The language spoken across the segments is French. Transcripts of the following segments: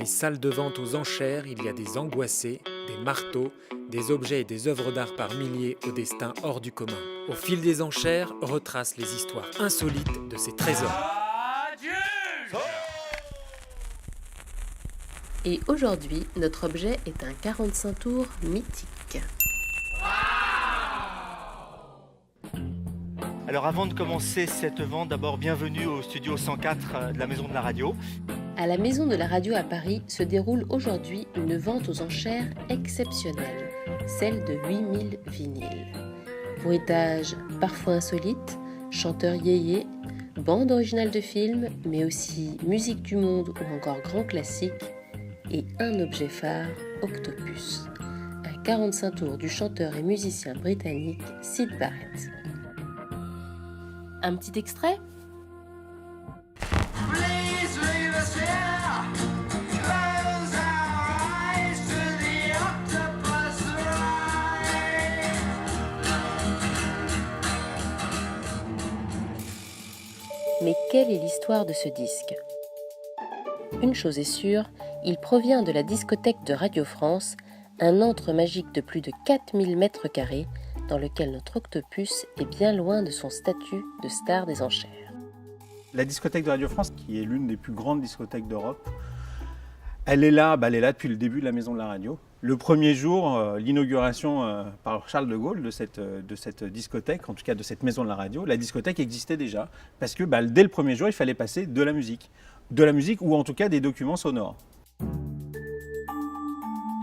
les salles de vente aux enchères, il y a des angoissés, des marteaux, des objets et des œuvres d'art par milliers au destin hors du commun. Au fil des enchères, retracent les histoires insolites de ces trésors. Et aujourd'hui, notre objet est un 45 tours mythique. Alors avant de commencer cette vente, d'abord bienvenue au studio 104 de la Maison de la Radio. À la Maison de la Radio à Paris se déroule aujourd'hui une vente aux enchères exceptionnelle, celle de 8000 vinyles. Bruitage parfois insolite, chanteurs yéyés, bande originale de films, mais aussi musique du monde ou encore grand classique, et un objet phare, Octopus, un 45 tours du chanteur et musicien britannique Syd Barrett. Un petit extrait ? Mais quelle est l'histoire de ce disque ? Une chose est sûre, il provient de la discothèque de Radio France, un antre magique de plus de 4000 mètres carrés, dans lequel notre Octopus est bien loin de son statut de star des enchères. La discothèque de Radio France, qui est l'une des plus grandes discothèques d'Europe, elle est là depuis le début de la Maison de la Radio. Le premier jour, l'inauguration par Charles de Gaulle de cette discothèque, en tout cas de cette Maison de la Radio, la discothèque existait déjà, parce que dès le premier jour, il fallait passer de la musique ou en tout cas des documents sonores.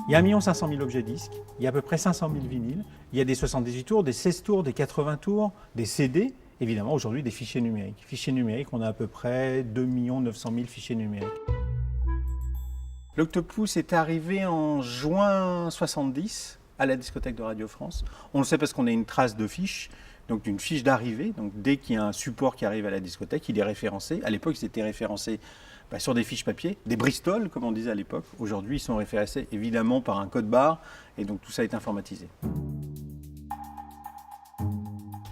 Il y a 1 500 000 objets disques, il y a à peu près 500 000 vinyles, il y a des 78 tours, des 16 tours, des 80 tours, des CD, évidemment aujourd'hui des fichiers numériques. Fichiers numériques, on a à peu près 2 900 000 fichiers numériques. L'Octopus est arrivé en juin 70 à la discothèque de Radio France. On le sait parce qu'on a une trace de fiche, donc une fiche d'arrivée. Donc dès qu'il y a un support qui arrive à la discothèque, il est référencé. À l'époque, ils étaient référencés sur des fiches papier, des Bristol, comme on disait à l'époque. Aujourd'hui, ils sont référencés évidemment par un code barre, et donc tout ça est informatisé.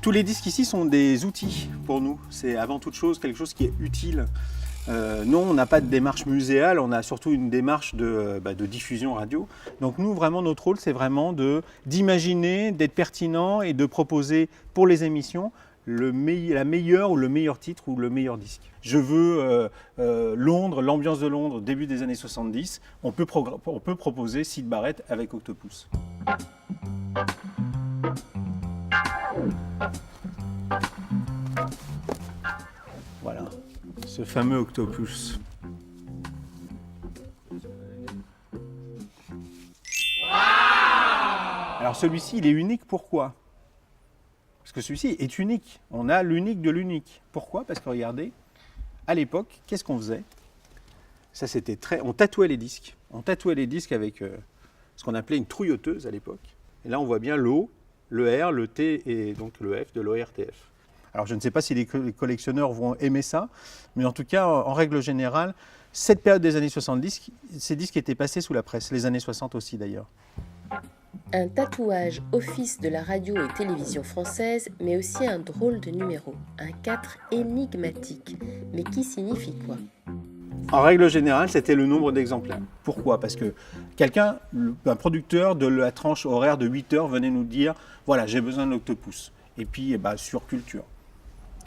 Tous les disques ici sont des outils pour nous. C'est avant toute chose quelque chose qui est utile. Non, on n'a pas de démarche muséale, on a surtout une démarche de diffusion radio. Donc nous, vraiment, notre rôle, c'est vraiment d'imaginer, d'être pertinent et de proposer pour les émissions la meilleure ou le meilleur titre ou le meilleur disque. Je veux Londres, l'ambiance de Londres, début des années 70. On peut proposer Syd Barrett avec Octopus. Voilà, ce fameux Octopus. Alors celui-ci, il est unique, pourquoi ? Parce que celui-ci est unique. On a l'unique de l'unique. Pourquoi ? Parce que regardez, à l'époque, qu'est-ce qu'on faisait ? Ça, on tatouait les disques. On tatouait les disques avec ce qu'on appelait une trouilloteuse à l'époque. Et là, on voit bien l'O, le R, le T et donc le F de l'ORTF. Alors, je ne sais pas si les collectionneurs vont aimer ça, mais en tout cas, en règle générale, cette période des années 70, ces disques étaient passés sous la presse, les années 60 aussi d'ailleurs. Un tatouage office de la radio et télévision française, mais aussi un drôle de numéro, un 4 énigmatique, mais qui signifie quoi ? En règle générale, c'était le nombre d'exemplaires. Pourquoi ? Parce que un producteur de la tranche horaire de 8 heures venait nous dire « Voilà, j'ai besoin de l'Octopus ». Et puis, sur Culture.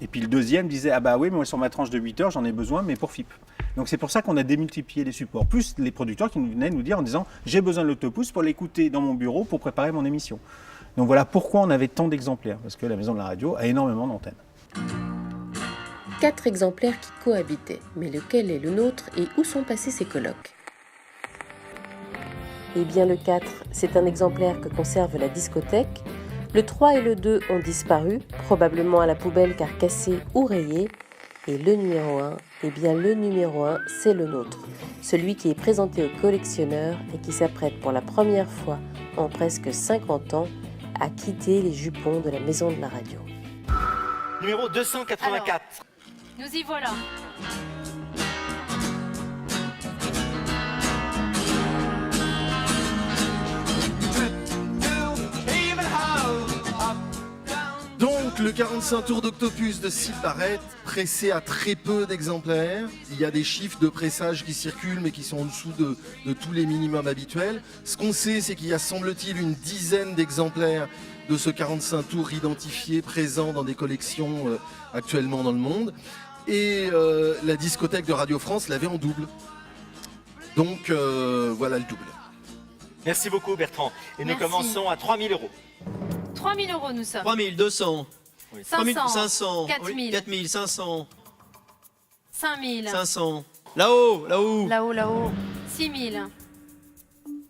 Et puis le deuxième disait « Ah oui, mais moi sur ma tranche de 8 heures, j'en ai besoin, mais pour FIP ». Donc c'est pour ça qu'on a démultiplié les supports. Plus les producteurs qui venaient nous dire en disant « J'ai besoin de l'Octopus pour l'écouter dans mon bureau pour préparer mon émission ». Donc voilà pourquoi on avait tant d'exemplaires. Parce que la Maison de la Radio a énormément d'antennes. 4 exemplaires qui cohabitaient. Mais lequel est le nôtre et où sont passés ces colloques ? Eh bien le 4, c'est un exemplaire que conserve la discothèque. Le 3 et le 2 ont disparu, probablement à la poubelle car cassés ou rayés. Et le numéro 1, eh bien le numéro 1, c'est le nôtre. Celui qui est présenté aux collectionneurs et qui s'apprête pour la première fois en presque 50 ans à quitter les jupons de la Maison de la Radio. Numéro 284. Alors, nous y voilà. Donc, Donc le 45 tours d'Octopus de Syd Barrett, pressé à très peu d'exemplaires. Il y a des chiffres de pressage qui circulent mais qui sont en dessous de tous les minimums habituels. Ce qu'on sait, c'est qu'il y a, semble-t-il, une dizaine d'exemplaires de ce 45 tours identifiés, présents dans des collections actuellement dans le monde. Et la discothèque de Radio France l'avait en double. Donc voilà le double. Merci beaucoup Bertrand. Et nous Merci. commençons à 3 000 €. 3 000 € nous sommes. 3200. 500. 500. 4 000. 4500. 5 000. 500. Là-haut, là-haut. Là-haut, là-haut. 6 000.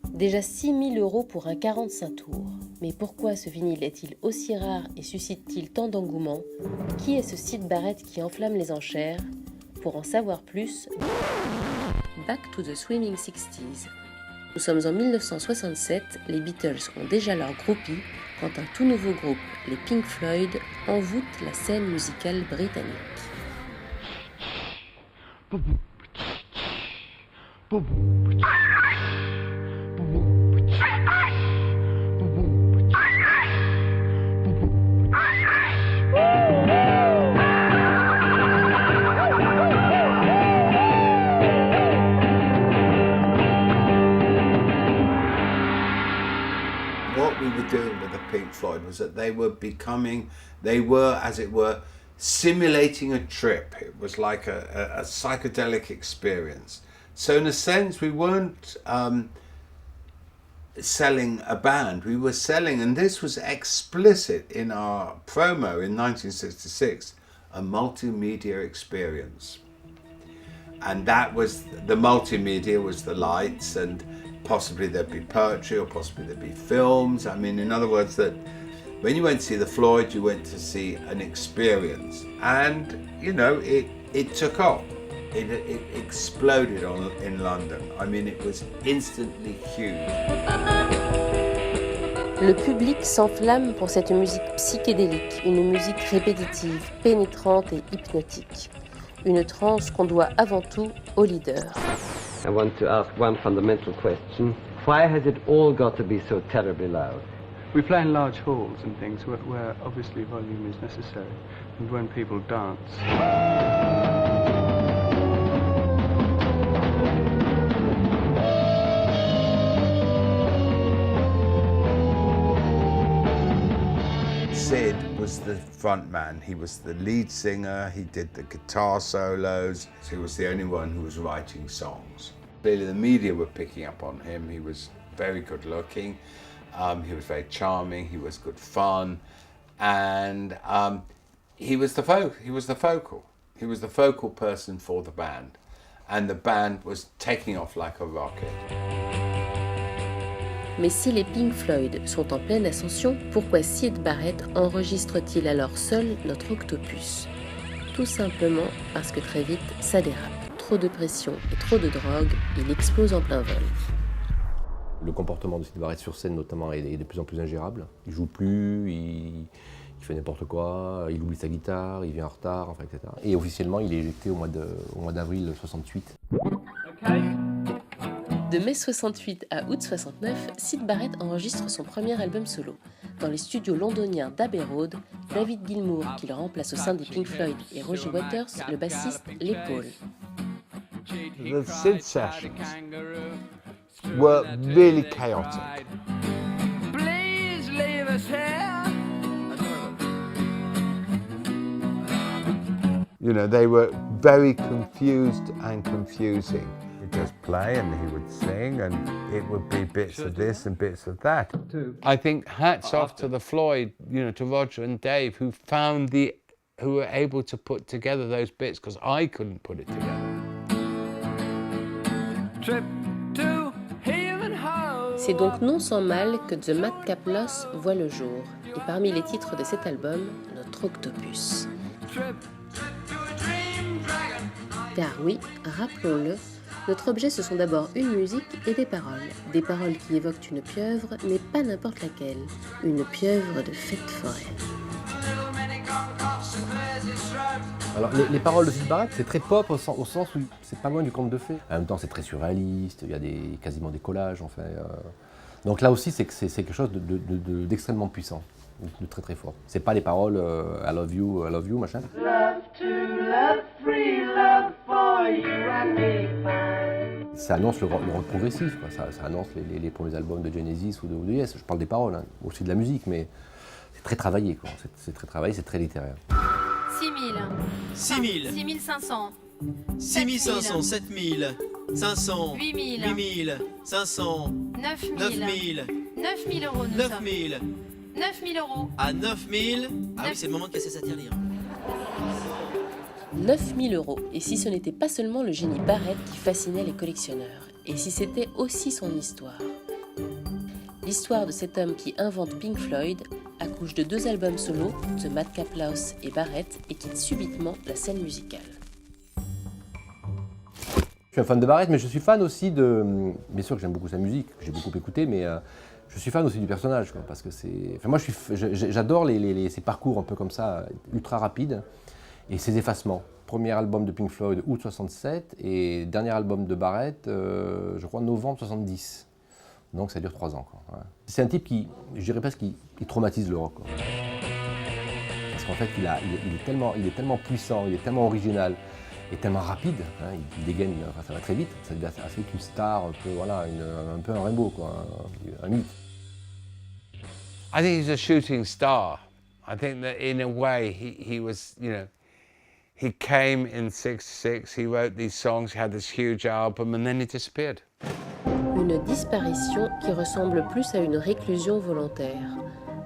Déjà 6 000 € pour un 45 tours. Mais pourquoi ce vinyle est-il aussi rare et suscite-t-il tant d'engouement? Qui est ce Syd Barrett qui enflamme les enchères? Pour en savoir plus, Back to the Swimming 60s. Nous sommes en 1967, les Beatles ont déjà leur groupie quand un tout nouveau groupe, les Pink Floyd, envoûte la scène musicale britannique. What we were doing with the Pink Floyd was that they were, as it were, simulating a trip. It was like a psychedelic experience. So in a sense, we weren't selling a band, we were selling, and this was explicit in our promo in 1966, a multimedia experience. And that was, the multimedia was the lights, and possibly there'd be poetry, or possibly there'd be films. I mean, in other words, that when you went to see the Floyd, you went to see an experience. And, you know, it took off. It exploded in London. I mean, it was instantly huge. Le public s'enflamme pour cette musique psychédélique, une musique répétitive, pénétrante et hypnotique. Une transe qu'on doit avant tout au leader. I want to ask one fundamental question. Why has it all got to be so terribly loud? We play in large halls and things where obviously volume is necessary, and when people dance. Sid was the front man. He was the lead singer. He did the guitar solos. He was the only one who was writing songs. Clearly the media were picking up on him. He was very good looking. He was very charming. He was good fun. And he was the focal. He was the focal person for the band. And the band was taking off like a rocket. Mais si les Pink Floyd sont en pleine ascension, pourquoi Syd Barrett enregistre-t-il alors seul notre Octopus? Tout simplement parce que très vite, ça dérape. Trop de pression et trop de drogue, il explose en plein vol. Le comportement de Syd Barrett sur scène notamment est de plus en plus ingérable. Il joue plus, il fait n'importe quoi, il oublie sa guitare, il vient en retard, enfin, etc. Et officiellement, il est éjecté au mois d'avril 68. De mai 68 à août 69, Syd Barrett enregistre son premier album solo. Dans les studios londoniens d'Abbey Road, David Gilmour, qui le remplace au sein des Pink Floyd, et Roger Waters, le bassiste, l'épaule. The Sid sessions were really chaotic. You know, they were very confused and confusing. He'd just play and he would sing and it would be bits of this and bits of that. I think hats off to the Floyd, you know, to Roger and Dave who were able to put together those bits because I couldn't put it together. C'est donc non sans mal que The Madcap Loss voit le jour. Et parmi les titres de cet album, notre Octopus. Car oui, rappelons-le, notre objet ce sont d'abord une musique et des paroles. Des paroles qui évoquent une pieuvre, mais pas n'importe laquelle. Une pieuvre de fête foraine. Alors les paroles de Syd Barrett, c'est très pop au sens où c'est pas loin du conte de fées. En même temps, c'est très surréaliste, il y a quasiment des collages. Enfin, donc là aussi, c'est quelque chose d'extrêmement puissant. de très très fort. C'est pas les paroles I love you, machin. Ça annonce le rock progressif, quoi. Ça annonce les premiers albums de Genesis ou de Yes. Je parle des paroles, hein, aussi de la musique, mais c'est très travaillé, quoi. C'est très travaillé, c'est très littéraire. 6 000. 6 000. 6 500. 6 500, 7 000, 500, 8 000. 8 000, 500, 9 000. 9 000, 9 000 euros, nous 9 sommes. 000. 9 000 euros. À 9 000. Ah oui, c'est le moment de casser sa tirelire. 9 000 euros, et si ce n'était pas seulement le génie Barrett qui fascinait les collectionneurs, et si c'était aussi son histoire. L'histoire de cet homme qui invente Pink Floyd accouche de 2 albums solo, The Madcap Louse et Barrett, et quitte subitement la scène musicale. Je suis un fan de Barrett, mais je suis fan aussi de... Bien sûr que j'aime beaucoup sa musique, que j'ai beaucoup écouté, mais je suis fan aussi du personnage, quoi, parce que c'est... Enfin, moi, j'adore ces parcours un peu comme ça, ultra rapides, et ces effacements. Premier album de Pink Floyd, août 67, et dernier album de Barrett, je crois, novembre 70. Donc ça dure 3 ans, quoi. Ouais. C'est un type qui, je dirais presque, qui traumatise le rock, quoi. Parce qu'en fait, il est tellement puissant, il est tellement original, et tellement rapide, hein, il dégaine, enfin, ça va très vite, ça devient assez vite une star, un peu, voilà, un peu un Rimbaud, quoi, un mythe. I think he's a shooting star. I think that in a way he was, you know, he came in 66, he wrote these songs, he had this huge album, and then he disappeared. Une disparition qui ressemble plus à une réclusion volontaire.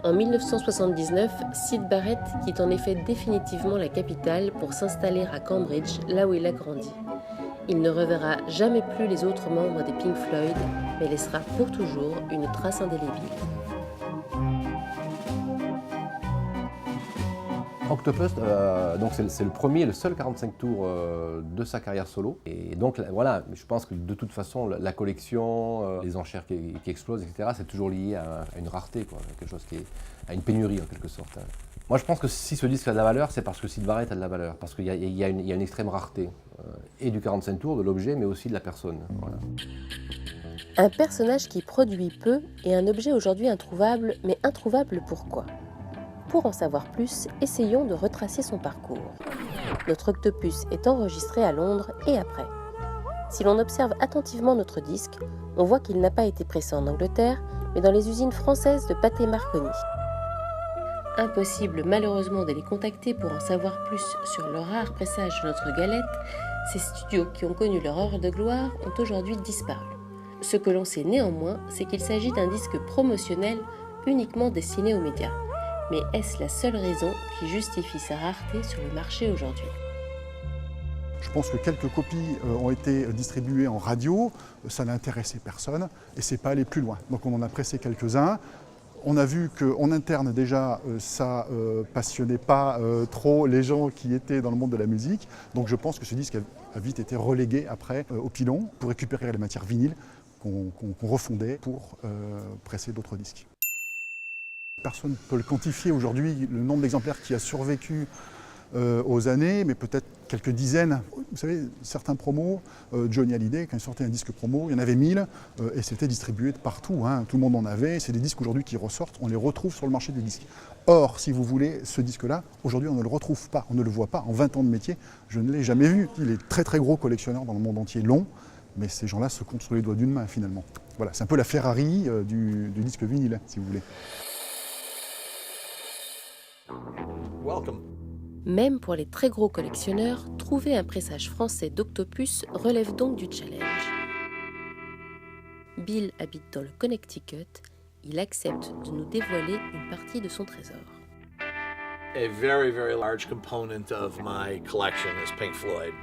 En 1979, Syd Barrett quitte en effet définitivement la capitale pour s'installer à Cambridge, là où il a grandi. Il ne reverra jamais plus les autres membres des Pink Floyd, mais laissera pour toujours une trace indélébile. Octopus, donc c'est le premier et le seul 45 tours de sa carrière solo. Et donc voilà, je pense que de toute façon, la collection, les enchères qui explosent, etc., c'est toujours lié à une rareté, quoi, quelque chose à une pénurie en quelque sorte. Moi je pense que si ce disque a de la valeur, c'est parce que Syd Barrett a de la valeur, parce qu'il y a une extrême rareté, et du 45 tours, de l'objet, mais aussi de la personne. Voilà. Un personnage qui produit peu et un objet aujourd'hui introuvable, mais introuvable pourquoi ? Pour en savoir plus, essayons de retracer son parcours. Notre octopus est enregistré à Londres et après. Si l'on observe attentivement notre disque, on voit qu'il n'a pas été pressé en Angleterre, mais dans les usines françaises de Pathé Marconi. Impossible malheureusement de les contacter pour en savoir plus sur le rare pressage de notre galette, ces studios qui ont connu leur heure de gloire ont aujourd'hui disparu. Ce que l'on sait néanmoins, c'est qu'il s'agit d'un disque promotionnel uniquement destiné aux médias. Mais est-ce la seule raison qui justifie sa rareté sur le marché aujourd'hui ? Je pense que quelques copies ont été distribuées en radio, ça n'a intéressé personne et c'est pas allé plus loin. Donc on en a pressé quelques-uns. On a vu qu'en interne déjà, ça passionnait pas trop les gens qui étaient dans le monde de la musique. Donc je pense que ce disque a vite été relégué après au pilon pour récupérer les matières vinyles qu'on refondait pour presser d'autres disques. Personne ne peut le quantifier aujourd'hui, le nombre d'exemplaires qui a survécu aux années, mais peut-être quelques dizaines. Vous savez, certains promos, Johnny Hallyday, quand il sortait un disque promo, il y en avait 1000 et c'était distribué de partout, hein, tout le monde en avait. C'est des disques aujourd'hui qui ressortent, on les retrouve sur le marché des disques. Or, si vous voulez, ce disque-là, aujourd'hui on ne le retrouve pas, on ne le voit pas. En 20 ans de métier, je ne l'ai jamais vu. Il est très très gros collectionneur dans le monde entier, long, mais ces gens-là se comptent sur les doigts d'une main finalement. Voilà, c'est un peu la Ferrari du disque vinyle, si vous voulez. Welcome. Même pour les très gros collectionneurs, trouver un pressage français d'Octopus relève donc du challenge. Bill habite dans le Connecticut, il accepte de nous dévoiler une partie de son trésor. A very, very large component of my collection is Pink Floyd.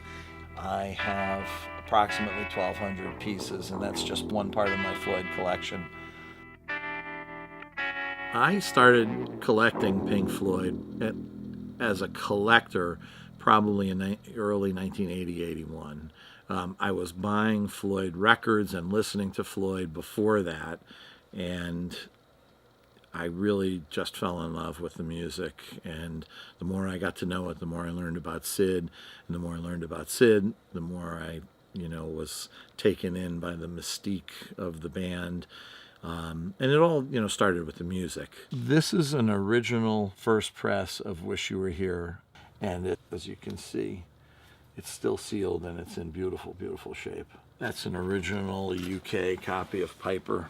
I have approximately 1,200 pieces, and that's just one part of my Floyd collection. I started collecting Pink Floyd as a collector probably in early 1980-81. I was buying Floyd records and listening to Floyd before that, and I really just fell in love with the music. And the more I got to know it, the more I learned about Sid, and the more I learned about Sid, the more I, was taken in by the mystique of the band. And it all, started with the music. This is an original first press of Wish You Were Here. And as you can see, it's still sealed and it's in beautiful, beautiful shape. That's an original UK copy of Piper,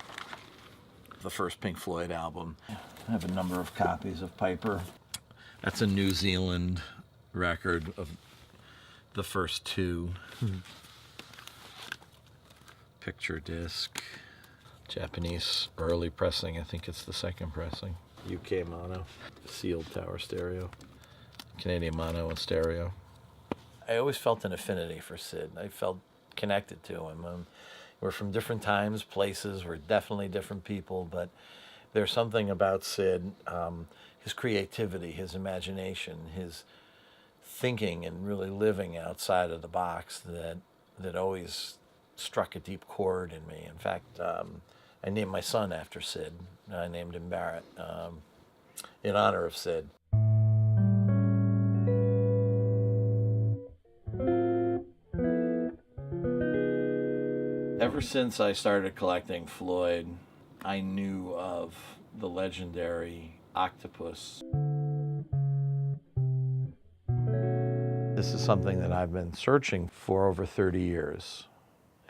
the first Pink Floyd album. I have a number of copies of Piper. That's a New Zealand record of the first two. Picture disc. Japanese early pressing, I think it's the second pressing. UK mono, sealed tower stereo. Canadian mono and stereo. I always felt an affinity for Sid. I felt connected to him. We're from different times, places, we're definitely different people, but there's something about Sid, his creativity, his imagination, his thinking and really living outside of the box that always struck a deep chord in me. In fact, I named my son after Sid. I named him Barrett in honor of Sid. Ever since I started collecting Floyd, I knew of the legendary octopus. This is something that I've been searching for over 30 years.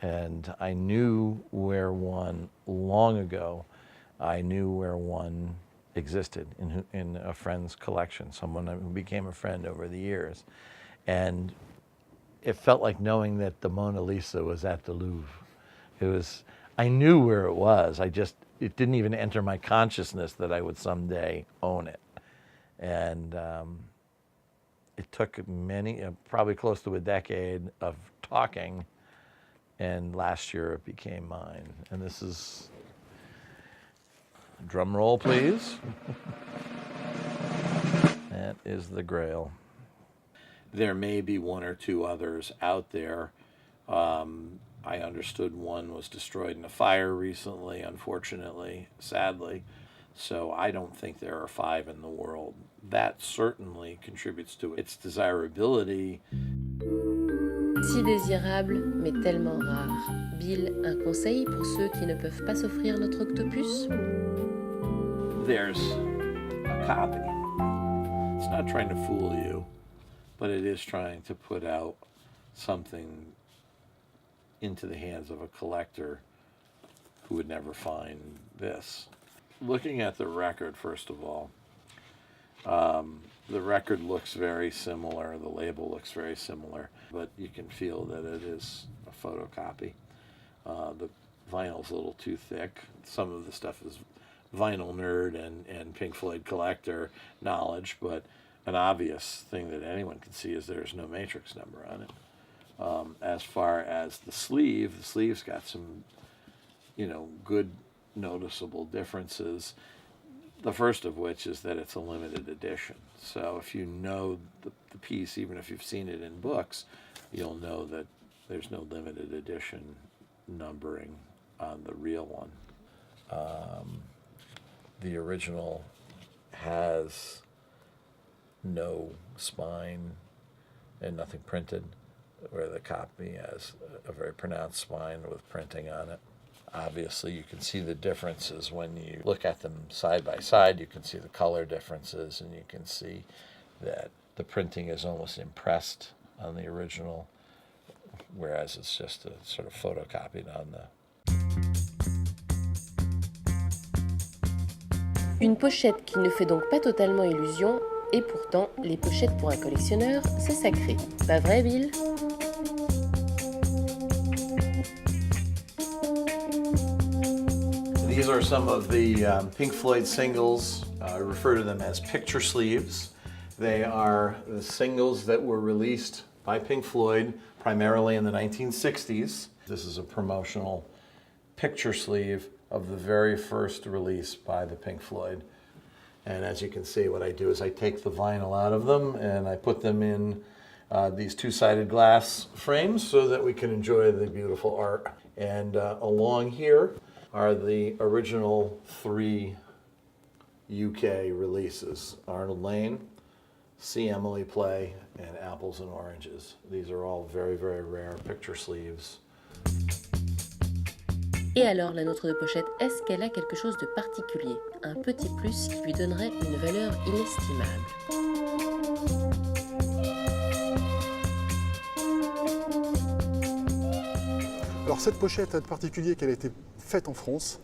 And I knew where one long ago. I knew where one existed in a friend's collection, someone who became a friend over the years. And it felt like knowing that the Mona Lisa was at the Louvre. I knew where it was. It didn't even enter my consciousness that I would someday own it. And it took probably close to a decade of talking. And last year it became mine. And this is, drum roll please. That is the Grail. There may be one or two others out there. I understood one was destroyed in a fire recently, unfortunately, sadly. So I don't think there are 5 in the world. That certainly contributes to its desirability. Si désirable, mais tellement rare. Bill, un conseil pour ceux qui ne peuvent pas s'offrir notre octopus? There's a copy. It's not trying to fool you, but it is trying to put out something into the hands of a collector who would never find this. Looking at the record, first of all, the record looks very similar, the label looks very similar, but you can feel that it is a photocopy. The vinyl's a little too thick. Some of the stuff is vinyl nerd and Pink Floyd collector knowledge, but an obvious thing that anyone can see is there's no matrix number on it. As far as the sleeve's got some, good noticeable differences. The first of which is that it's a limited edition. So if you know the piece, even if you've seen it in books, you'll know that there's no limited edition numbering on the real one. The original has no spine and nothing printed, where the copy has a very pronounced spine with printing on it. Obviously, you can see the differences when you look at them side by side. You can see the color differences, and you can see that the printing is almost impressed on the original, whereas it's just a sort of photocopied on the... Une pochette qui ne fait donc pas totalement illusion, et pourtant, les pochettes pour un collectionneur, c'est sacré. Pas vrai, Bill? These are some of the Pink Floyd singles. I refer to them as picture sleeves. They are the singles that were released by Pink Floyd primarily in the 1960s. This is a promotional picture sleeve of the very first release by the Pink Floyd. And as you can see, what I do is I take the vinyl out of them and I put them in these two-sided glass frames so that we can enjoy the beautiful art. And along here are the original 3 UK releases: Arnold Lane, See Emily Play, and Apples and Oranges. These are all very, very rare picture sleeves. Et alors, la nôtre de pochette, est-ce qu'elle a quelque chose de particulier? Un petit plus qui lui donnerait une valeur inestimable? Alors cette pochette a de particulier qu'elle a été faite en France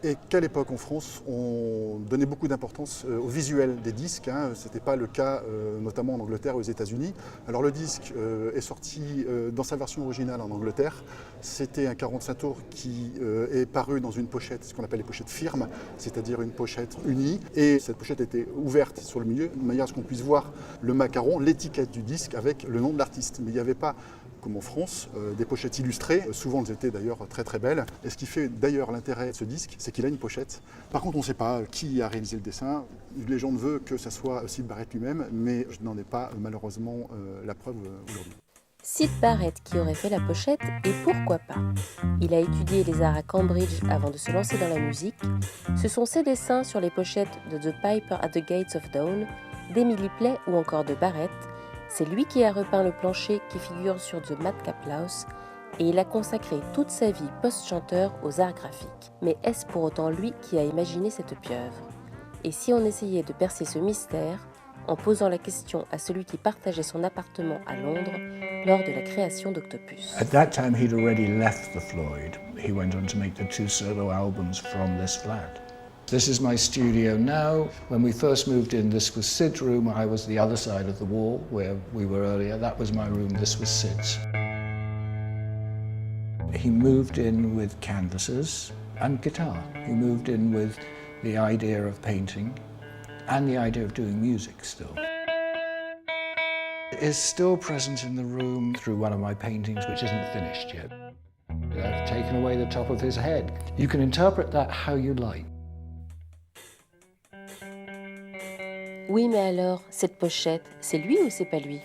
et qu'à l'époque en France on donnait beaucoup d'importance au visuel des disques. Ce n'était pas le cas notamment en Angleterre et aux États-Unis. Alors le disque est sorti dans sa version originale en Angleterre. C'était un 45 tours qui est paru dans une pochette, ce qu'on appelle les pochettes firmes, c'est-à-dire une pochette unie. Et cette pochette était ouverte sur le milieu de manière à ce qu'on puisse voir le macaron, l'étiquette du disque avec le nom de l'artiste. Mais il n'y avait pas, comme en France, des pochettes illustrées. Souvent, elles étaient d'ailleurs très très belles. Et ce qui fait d'ailleurs l'intérêt de ce disque, c'est qu'il a une pochette. Par contre, on ne sait pas qui a réalisé le dessin. La légende veut que ce soit Syd Barrett lui-même, mais je n'en ai pas malheureusement la preuve aujourd'hui. Syd Barrett qui aurait fait la pochette, et pourquoi pas? Il a étudié les arts à Cambridge avant de se lancer dans la musique. Ce sont ses dessins sur les pochettes de The Piper at the Gates of Dawn, d'Emily Play ou encore de Barrett. C'est lui qui a repeint le plancher qui figure sur The Madcap Louse, et il a consacré toute sa vie post-chanteur aux arts graphiques. Mais est-ce pour autant lui qui a imaginé cette pieuvre? Et si on essayait de percer ce mystère en posant la question à celui qui partageait son appartement à Londres lors de la création d'Octopus? At that time he'd already left the Floyd. He went on to make the 2 solo albums from this flat. This is my studio now. When we first moved in, this was Sid's room. I was the other side of the wall where we were earlier. That was my room. This was Sid's. He moved in with canvases and guitar. He moved in with the idea of painting and the idea of doing music still. It is still present in the room through one of my paintings, which isn't finished yet. I've taken away the top of his head. You can interpret that how you like. Oui, mais alors, cette pochette, c'est lui ou c'est pas lui?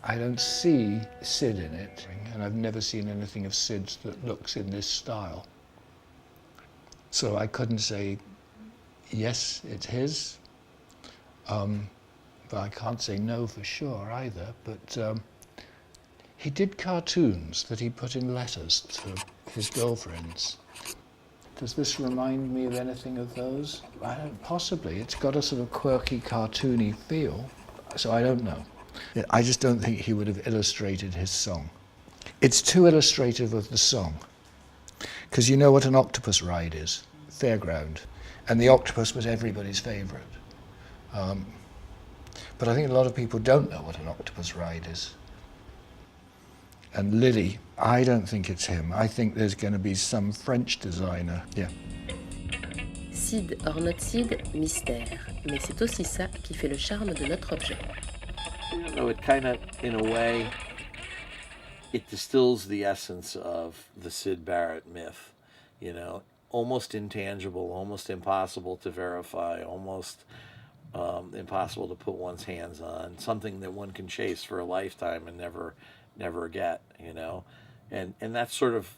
I don't see Syd in it, and I've never seen anything of Syd's that looks in this style. So I couldn't say, yes, it's his, but I can't say no for sure either. But he did cartoons that he put in letters to his girlfriends. Does this remind me of anything of those? I don't, possibly. It's got a sort of quirky, cartoony feel, so I don't know. I just don't think he would have illustrated his song. It's too illustrative of the song, because you know what an octopus ride is, fairground, and the octopus was everybody's favourite. But I think a lot of people don't know what an octopus ride is. And Lily, I don't think it's him. I think there's going to be some French designer. Yeah. Syd or not Syd, mystère. Mais c'est aussi ça qui fait le charme de notre objet. You know, it kind of, in a way, it distills the essence of the Syd Barrett myth. You know, almost intangible, almost impossible to verify, almost impossible to put one's hands on. Something that one can chase for a lifetime and never get, you know. And that's sort of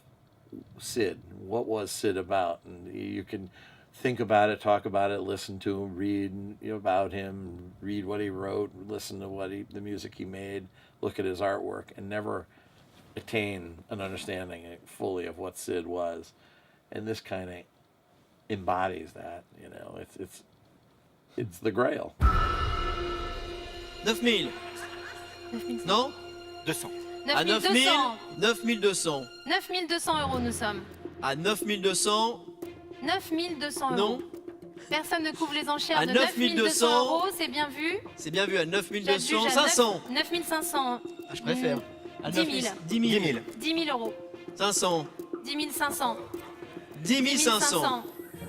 Syd. What was Syd about? And you can think about it, talk about it, listen to him, read about him, read what he wrote, listen to the music he made, look at his artwork, and never attain an understanding fully of what Syd was. And this kind of embodies that, you know. It's the Grail. 9000. Non 200. À 9000, 9200. 9200 euros nous sommes. À 9200. 9200 euros. Non. Personne ne couvre les enchères À de 9200 euros, c'est bien vu. C'est bien vu, à 9200, J'adjuge à 500. 9500. Ah, je préfère. À 10 000. 10 000. 10 000 euros. 500. 10 500. 10 500.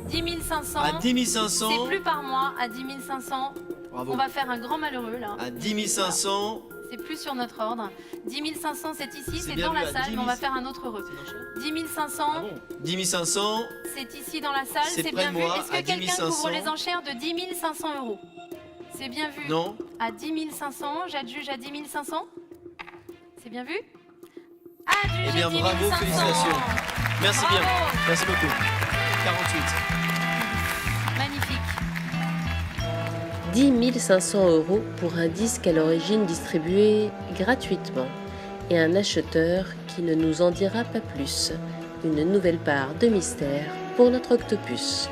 10 500. À 10 500. C'est plus par mois, à 10 500. Bravo. On va faire un grand malheureux là. À 10 500. C'est plus sur notre ordre. 10 500, c'est ici, c'est bien dans vu, la à salle, 10 mais 000. on va faire un autre heureux. 10 500, 10 500. c'est ici dans la salle, C'est c'est près bien de vu. moi, Est-ce à que 10 quelqu'un 500. couvre les enchères de 10 500 euros? C'est bien vu. Non. À 10 500, j'adjuge à 10 500. C'est bien vu? Eh bien, bravo, félicitations. Merci bien. Merci beaucoup. 48. Magnifique. 10 500 euros pour un disque à l'origine distribué gratuitement et un acheteur qui qui ne nous en dira pas plus. Une nouvelle part de mystère pour notre octopus.